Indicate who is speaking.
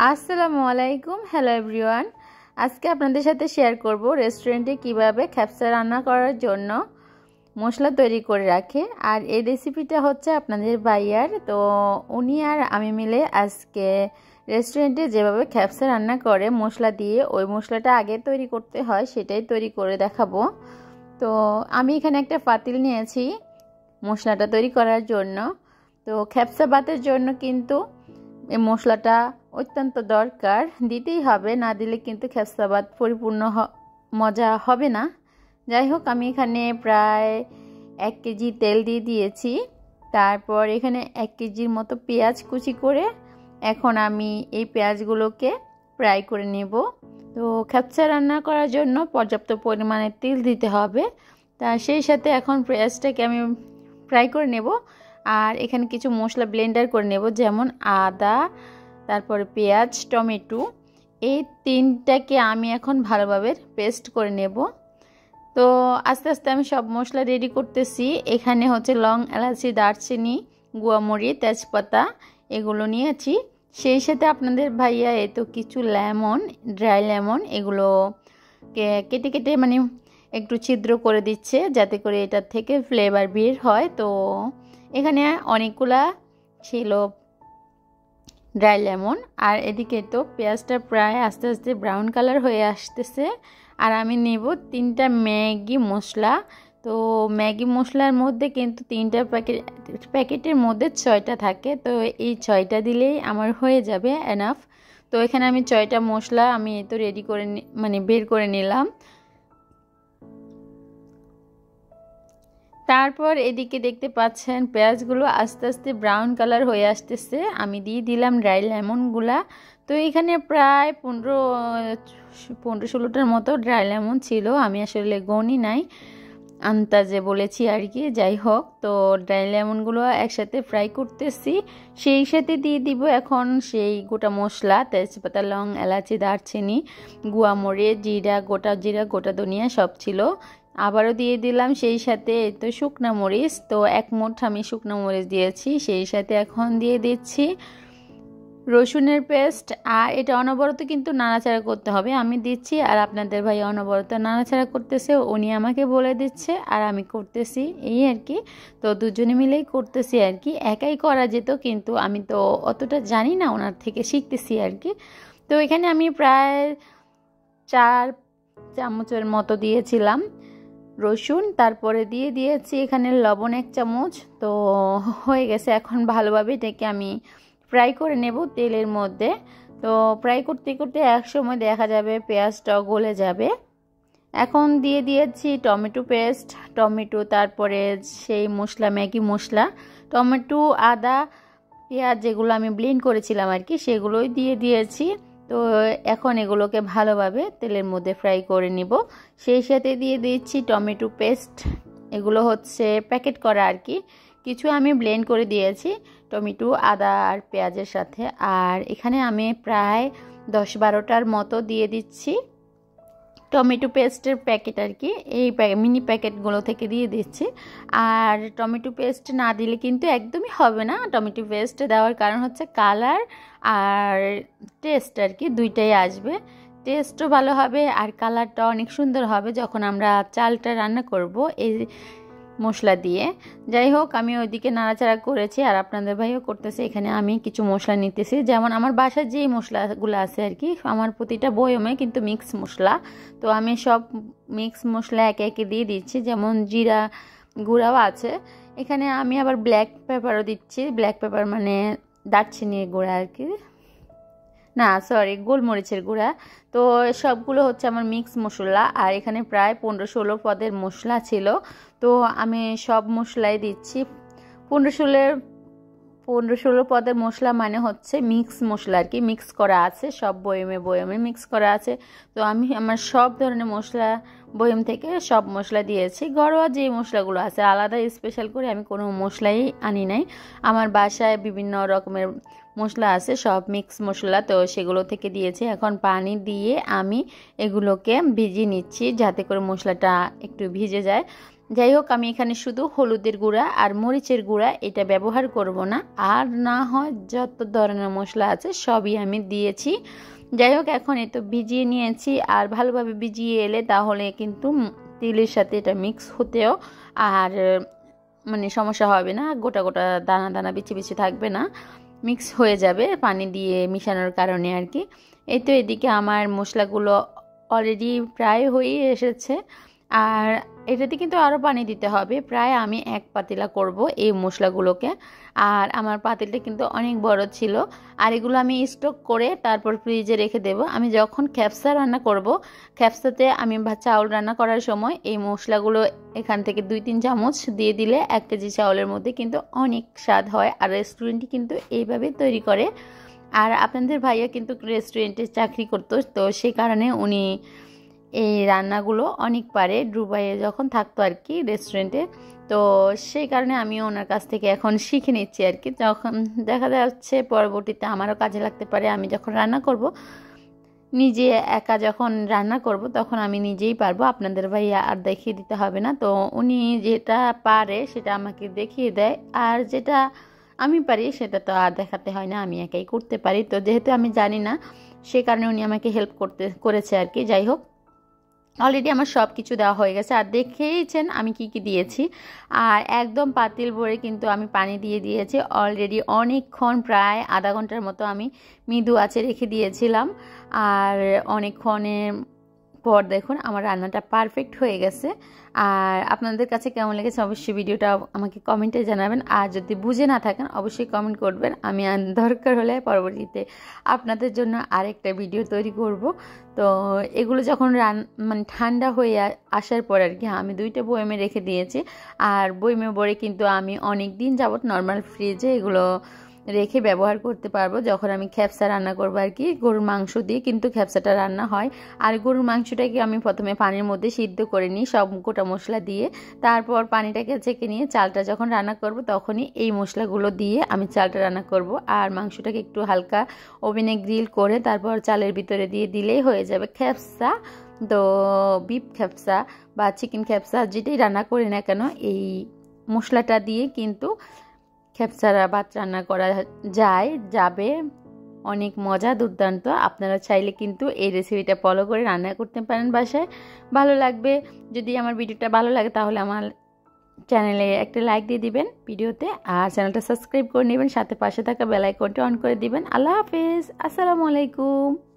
Speaker 1: আসসালামু আলাইকুম। Hello everyone. আজকে আপনাদের সাথে শেয়ার করব রেস্টুরেন্টে কিভাবে খ্যাপসা রান্না করার জন্য মশলা তৈরি করে রাখে। আর এই রেসিপিটা হচ্ছে আপনাদের ভাইয়ার। তো উনি আর আমি মিলে আজকে রেস্টুরেন্টে যেভাবে খ্যাপসা রান্না করে মশলা দিয়ে, ওই মশলাটা আগে তৈরি করতে হয় সেটাই তৈরি করে দেখাবো। তো আমি এখানে একটা পাতিল নিয়েছি মশলাটা তৈরি করার জন্য। তো খ্যাপসা ভাতের জন্য কিন্তু এই মশলাটা অত্যন্ত দরকার, দিতেই হবে, না দিলে কিন্তু খ্যাপসা ভাত পরিপূর্ণ মজা হবে না। যাই হোক, আমি এখানে প্রায় 1 কেজি তেল দিয়ে দিয়েছি। তারপর এখানে 1 কেজির মতো পেঁয়াজ কুচি করে এখন আমি এই পেঁয়াজগুলোকে ফ্রাই করে নেব। তো খ্যাপসা রান্না করার জন্য পর্যাপ্ত পরিমাণে তেল দিতে হবে। তা সেই সাথে এখন পেঁয়াজটাকে আমি ফ্রাই করে নেব। আর এখানে কিছু মশলা ব্লেন্ডার করে নেব, যেমন আদা, তারপরে পেঁয়াজ, টমেটো, এই তিনটাকে আমি এখন ভালোভাবে পেস্ট করে নেব। তো আস্তে আস্তে আমি সব মশলা রেডি করতেছি। এখানে হচ্ছে লং, এলাচি, দারচিনি, গুয়ামরিচ, তেজপাতা এগুলো নিয়েছি। সেই সাথে আপনাদের ভাইয়া তো কিছু লেমন, ড্রাই লেমন, এগুলোকে কেটে কেটে মানে একটু ছিদ্র করে দিচ্ছে যাতে করে এটার থেকে ফ্লেভার বের হয়। তো এখানে অনেকগুলা ছিল ড্রাই লেমন। আর এদিকে তো পেঁয়াজটা প্রায় আস্তে আস্তে ব্রাউন কালার হয়ে আসতেছে। আর আমি নেব 3টা ম্যাগি মশলা। তো ম্যাগি মশলার মধ্যে কিন্তু 3টা প্যাকেটের মধ্যে 6টা থাকে। তো এই 6টা দিলেই আমার হয়ে যাবে এনাফ। তো এখানে আমি 6টা মশলা আমি তো রেডি করে বের করে নিলাম। তারপর এদিকে দেখতে পাচ্ছেন পেঁয়াজগুলো আস্তে আস্তে ব্রাউন কালার হয়ে আসতেছে। আমি দিয়ে দিলাম ড্রাই লেমনগুলা। তো এখানে প্রায় 15-16টার মতো ড্রাই লেমন ছিল, আমি আসলে গনি নাই, আন্দাজে বলেছি আর কি। যাই হোক, তো ড্রাই লেমনগুলো একসাথে ফ্রাই করতেছি। সেই সাথে দিয়ে দিব এখন সেই গোটা মশলা, তেজপাতা, লং, এলাচি, দারচিনি, গুয়ামরিচ, জিরা, গোটা ধনিয়া সব ছিল। আবারও দিয়ে দিলাম সেই সাথে তো শুকনো মরিচ। তো 1 মুঠ আমি শুকনো মরিচ দিয়েছি। সেই সাথে এখন দিয়ে দিচ্ছি রসুনের পেস্ট। আর এটা অনবরত কিন্তু নাড়াচাড়া করতে হবে। আমি দিচ্ছি আর আপনাদের ভাই অনবরত নাড়াচাড়া করতেছে, উনি আমাকে বলে দিচ্ছে আর আমি করতেছি, এই আর কি। তো দুজনে মিলেই করতেছি আর কি। একাই করা যেত কিন্তু আমি তো অতটা জানি না, ওনার থেকে শিখতেছি আর কি। তো এখানে আমি প্রায় 4 চামচের মতো দিয়েছিলাম রসুন। তারপরে দিয়ে দিয়েছি এখানে লবণ 1 চামচ। তো হয়ে গেছে। এখন ভালোভাবে এটাকে আমি ফ্রাই করে নেব তেলের মধ্যে। তো ফ্রাই করতে করতে এক সময় দেখা যাবে পেঁয়াজটাও গলে যাবে। এখন দিয়ে দিয়েছি টমেটো পেস্ট, টমেটো, তারপরে সেই মশলা, ম্যাগি মশলা, টমেটো, আদা, পেঁয়াজ যেগুলো আমি ব্লেন্ড করেছিলাম আর কি, সেগুলোই দিয়ে দিয়েছি। তো এখন এগুলোকে ভালোভাবে তেলের মধ্যে ফ্রাই করে নিব। সেই সাথে দিয়ে দিচ্ছি টমেটো পেস্ট, এগুলো হচ্ছে প্যাকেট করা আর কি, কিছু আমি ব্লেন্ড করে দিয়েছি টমেটো, আদা আর পেঁয়াজের সাথে। আর এখানে আমি প্রায় 10-12টার মতো দিয়ে দিচ্ছি টমেটো পেস্টের প্যাকেট আর কি, এই মিনি প্যাকেটগুলো থেকে দিয়ে দিচ্ছি। আর টমেটো পেস্ট না দিলে কিন্তু একদমই হবে না। টমেটো পেস্ট দেওয়ার কারণ হচ্ছে কালার আর টেস্ট আর কি, দুইটাই আসবে। টেস্টও ভালো হবে আর কালারটা অনেক সুন্দর হবে যখন আমরা চালটা রান্না করব এই মশলা দিয়ে। যাই হোক, আমি ওইদিকে নাড়াচাড়া করেছি আর আপনাদের ভাইও করতেছে। এখানে আমি কিছু মশলা নিতেছি, যেমন আমার বাসার যেই মশলাগুলো আছে আর কি, আমার প্রতিটা বয়মে কিন্তু মিক্স মশলা। তো আমি সব মিক্স মশলা একে একে দিয়ে দিচ্ছি, যেমন জিরা গুঁড়াও আছে এখানে। আমি আবার ব্ল্যাক পেপারও দিচ্ছি। ব্ল্যাক পেপার মানে দারচিনির গুঁড়া আর কি, না সরি, গোলমরিচের গুঁড়া। তো সবগুলো হচ্ছে আমার মিক্স মশলা। আর এখানে প্রায় 15-16 পদের মশলা ছিল। তো আমি সব মশলাই দিচ্ছি। 15-16 পদের মশলা মানে হচ্ছে মিক্স মশলা আর কি, মিক্স করা আছে, সব বয়মে মিক্স করা আছে। তো আমি আমার সব ধরনের মশলা বয়ম থেকে সব মশলা দিয়েছি। ঘরোয়া যে মশলাগুলো আছে, আলাদা স্পেশাল করে আমি কোনো মশলাই আনি নাই। আমার বাসায় বিভিন্ন রকমের মশলা আছে, সব মিক্স মশলা, তো সেগুলো থেকে দিয়েছি। এখন পানি দিয়ে আমি এগুলোকে ভিজিয়ে নিচ্ছি যাতে করে মশলাটা একটু ভিজে যায়। যাই হোক, আমি এখানে শুধু হলুদের গুঁড়া আর মরিচের গুঁড়া এটা ব্যবহার করব না, আর না হয় যত ধরনের মশলা আছে সবই আমি দিয়েছি। যাই হোক, এখন এই তো ভিজিয়ে নিয়েছি, আর ভালোভাবে ভিজিয়ে এলে তাহলে কিন্তু তিলের সাথে এটা মিক্স হতেও আর মানে সমস্যা হবে না, গোটা গোটা দানা দানা বিচি বিচি থাকবে না, মিক্স হয়ে যাবে পানি দিয়ে মিশানোর কারণে আর কি। এই তো এদিকে আমার মশলাগুলো অলরেডি প্রায় হয়ে এসেছে, আর এটাতে কিন্তু আরও পানি দিতে হবে। প্রায় আমি 1 পাতিলা করব এই মশলাগুলোকে, আর আমার পাতিলটা কিন্তু অনেক বড় ছিল, আর এগুলো আমি স্টক করে তারপর ফ্রিজে রেখে দেব। আমি যখন খ্যাপসা রান্না করব, খ্যাপসাতে আমি চাউল রান্না করার সময় এই মশলাগুলো এখান থেকে 2-3 চামচ দিয়ে দিলে 1 কেজি চাউলের মধ্যে কিন্তু অনেক স্বাদ হয়। আর রেস্টুরেন্টে কিন্তু এইভাবে তৈরি করে। আর আপনাদের ভাইয়া কিন্তু রেস্টুরেন্টে চাকরি করতো, তো সেই কারণে উনি এই রান্নাগুলো অনেক পারে, দুবাইয়ে যখন থাকতো আর কি রেস্টুরেন্টে। তো সেই কারণে আমি ওনার কাছ থেকে এখন শিখে নিচ্ছি আর কি। যখন দেখা যাচ্ছে পরবর্তীতে আমারও কাজে লাগতে পারে, আমি যখন রান্না করব, নিজে একা যখন রান্না করব তখন আমি নিজেই পারবো, আপনাদের ভাইয়া আর দেখিয়ে দিতে হবে না। তো উনি যেটা পারে সেটা আমাকে দেখিয়ে দেয়, আর যেটা আমি পারি সেটা তো আর দেখাতে হয় না, আমি একাই করতে পারি। তো যেহেতু আমি জানি না, সে কারণে উনি আমাকে হেল্প করেছে আর কি। যাই হোক, অলরেডি আমার সব কিছু দেওয়া হয়ে গেছে, আর দেখেইছেন আমি কি কি দিয়েছি। আর একদম পাতিল ভরে কিন্তু আমি পানি দিয়ে দিয়েছি অলরেডি অনেকক্ষণ, প্রায় আধা ঘন্টার মতো আমি মৃদু আঁচে রেখে দিয়েছিলাম। আর অনেকক্ষণের পর দেখুন আমার রান্নাটা পারফেক্ট হয়ে গেছে। আর আপনাদের কাছে কেমন লেগেছে অবশ্যই ভিডিওটা আমাকে কমেন্টে জানাবেন, আর যদি বুঝে না থাকেন অবশ্যই কমেন্ট করবেন, আমি দরকার হলে পরবর্তীতে আপনাদের জন্য আরেকটা ভিডিও তৈরি করব। তো এগুলো যখন মানে ঠান্ডা হয়ে আসার পর আর কি আমি 2টা বয়মে রেখে দিয়েছি, আর বয়মে ভরে কিন্তু আমি অনেক দিন যাবত নর্মাল ফ্রিজে এগুলো রেখে ব্যবহার করতে পারবো যখন আমি খ্যাপসা রান্না করবো আর কি। গরুর মাংস দিয়ে কিন্তু খ্যাপসাটা রান্না হয়। আর গরুর মাংসটাকে আমি প্রথমে পানির মধ্যে সিদ্ধ করে নিই সব গোটা মশলা দিয়ে, তারপর পানিটাকে ছেঁকে নিয়ে চালটা যখন রান্না করব তখনই এই মশলাগুলো দিয়ে আমি চালটা রান্না করব। আর মাংসটাকে একটু হালকা ওভেনে গ্রিল করে তারপর চালের ভিতরে দিয়ে দিলেই হয়ে যাবে খ্যাপসা। তো বিফ খ্যাপসা বা চিকেন খ্যাপসা যেটাই রান্না করি না কেন, এই মশলাটা দিয়ে কিন্তু খ্যাপসারা ভাত রান্না করা যাবে, অনেক মজা, দুর্দান্ত। আপনারা চাইলে কিন্তু এই রেসিপিটা ফলো করে রান্না করতে পারেন বাসায়, ভালো লাগবে। যদি আমার ভিডিওটা ভালো লাগে তাহলে আমার চ্যানেলে একটা লাইক দিয়ে দিবেন ভিডিওতে, আর চ্যানেলটা সাবস্ক্রাইব করে নেবেন, সাথে পাশে থাকা বেল আইকনটি অন করে দিবেন। আল্লাহ হাফেজ, আসসালামু আলাইকুম।